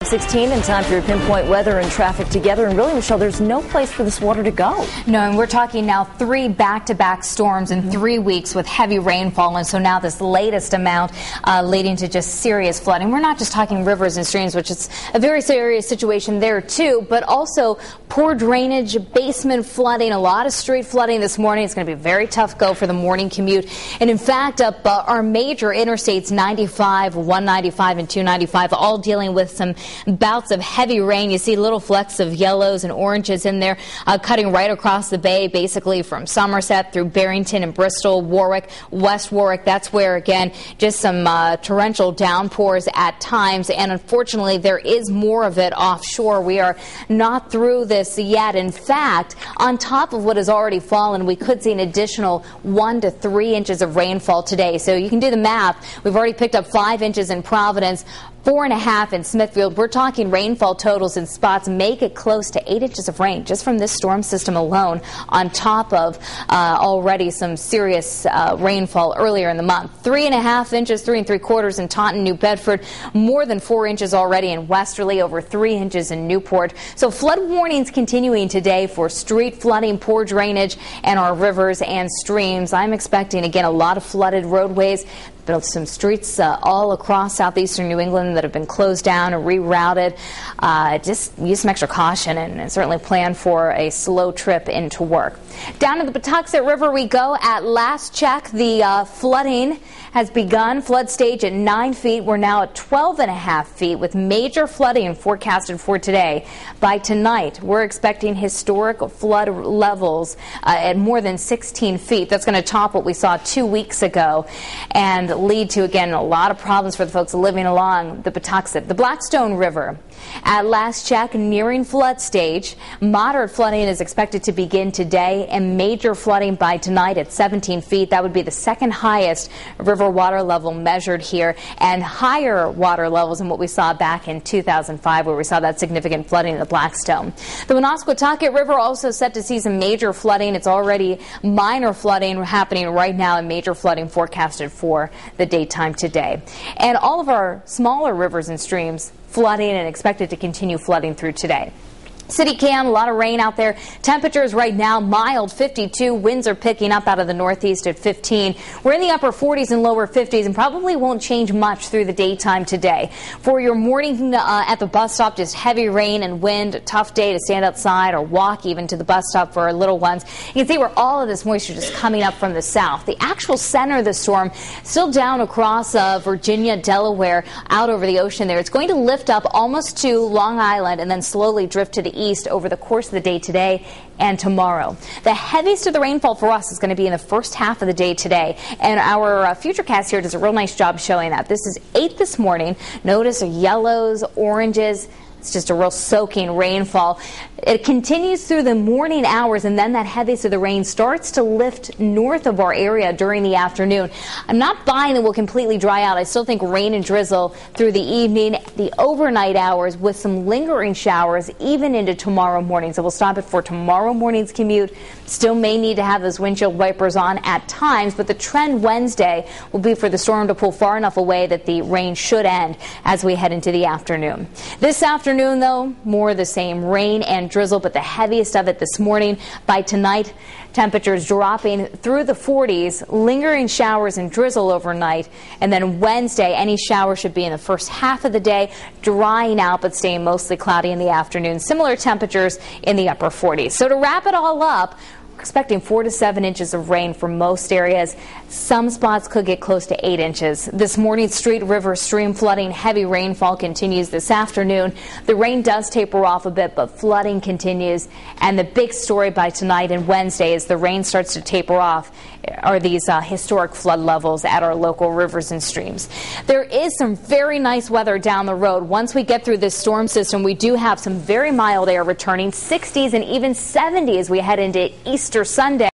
5:16 and time for your pinpoint weather and traffic together. And really, Michelle, there's no place for this water to go. No, and we're talking now 3 back-to-back storms in 3 weeks with heavy rainfall. And so now this latest amount leading to just serious flooding. We're not just talking rivers and streams, which is a very serious situation there too, but also poor drainage, basement flooding, a lot of street flooding this morning. It's going to be a very tough go for the morning commute. And in fact, up our major interstates, 95, 195, and 295, all dealing with some bouts of heavy rain. You see little flecks of yellows and oranges in there, cutting right across the bay, basically from Somerset through Barrington and Bristol, Warwick, West Warwick. That's where, again, just some torrential downpours at times. And unfortunately, there is more of it offshore. We are not through this yet. In fact, on top of what has already fallen, we could see an additional 1 to 3 inches of rainfall today. So you can do the math. We've already picked up 5 inches in Providence, 4.5 in Smithfield. We're talking rainfall totals in spots make it close to 8 inches of rain just from this storm system alone, on top of already some serious rainfall earlier in the month. 3.5 inches, 3 3/4 in Taunton, New Bedford, more than 4 inches already in Westerly, over 3 inches in Newport. So flood warnings continuing today for street flooding, poor drainage, and our rivers and streams. I'm expecting, again, a lot of flooded roadways. Built some streets all across southeastern New England that have been closed down and rerouted. Just use some extra caution and certainly plan for a slow trip into work. Down to the Patuxent River we go. At last check, the flooding has begun. Flood stage at 9 feet. We're now at 12.5 feet with major flooding forecasted for today. By tonight, we're expecting historic flood levels at more than 16 feet. That's going to top what we saw 2 weeks ago and lead to, again, a lot of problems for the folks living along the Patuxent. The Blackstone River, at last check, nearing flood stage. Moderate flooding is expected to begin today and major flooding by tonight at 17 feet. That would be the second highest river water level measured here, and higher water levels than what we saw back in 2005, where we saw that significant flooding in the Blackstone. The Woonasquatucket River also set to see some major flooding. It's already minor flooding happening right now, and major flooding forecasted for the daytime today. And all of our smaller rivers and streams flooding and expected to continue flooding through today. City Cam, a lot of rain out there. Temperatures right now mild, 52. Winds are picking up out of the northeast at 15. We're in the upper 40s and lower 50s and probably won't change much through the daytime today. For your morning at the bus stop, just heavy rain and wind. A tough day to stand outside or walk even to the bus stop for our little ones. You can see where all of this moisture just coming up from the south. The actual center of the storm still down across Virginia, Delaware, out over the ocean there. It's going to lift up almost to Long Island and then slowly drift to the east over the course of the day today and tomorrow. The heaviest of the rainfall for us is going to be in the first half of the day today, and our Futurecast here does a real nice job showing that. This is 8 this morning. Notice yellows, oranges. It's just a real soaking rainfall. It continues through the morning hours, and then that heaviest of the rain starts to lift north of our area during the afternoon. I'm not buying that we'll completely dry out. I still think rain and drizzle through the evening, the overnight hours, with some lingering showers even into tomorrow morning. So we'll stop it for tomorrow morning's commute. Still may need to have those windshield wipers on at times, but the trend Wednesday will be for the storm to pull far enough away that the rain should end as we head into the afternoon. This afternoon, though, more of the same rain and drizzle, but the heaviest of it this morning. By tonight, temperatures dropping through the 40s, lingering showers and drizzle overnight, and then Wednesday, any shower should be in the first half of the day, drying out but staying mostly cloudy in the afternoon. Similar temperatures in the upper 40s. So to wrap it all up, we're expecting 4 to 7 inches of rain for most areas. Some spots could get close to 8 inches. This morning, street, river, stream flooding, heavy rainfall continues this afternoon. The rain does taper off a bit, but flooding continues. And the big story by tonight and Wednesday, as the rain starts to taper off, are these historic flood levels at our local rivers and streams. There is some very nice weather down the road. Once we get through this storm system, we do have some very mild air returning, 60s and even 70s as we head into Easter Sunday.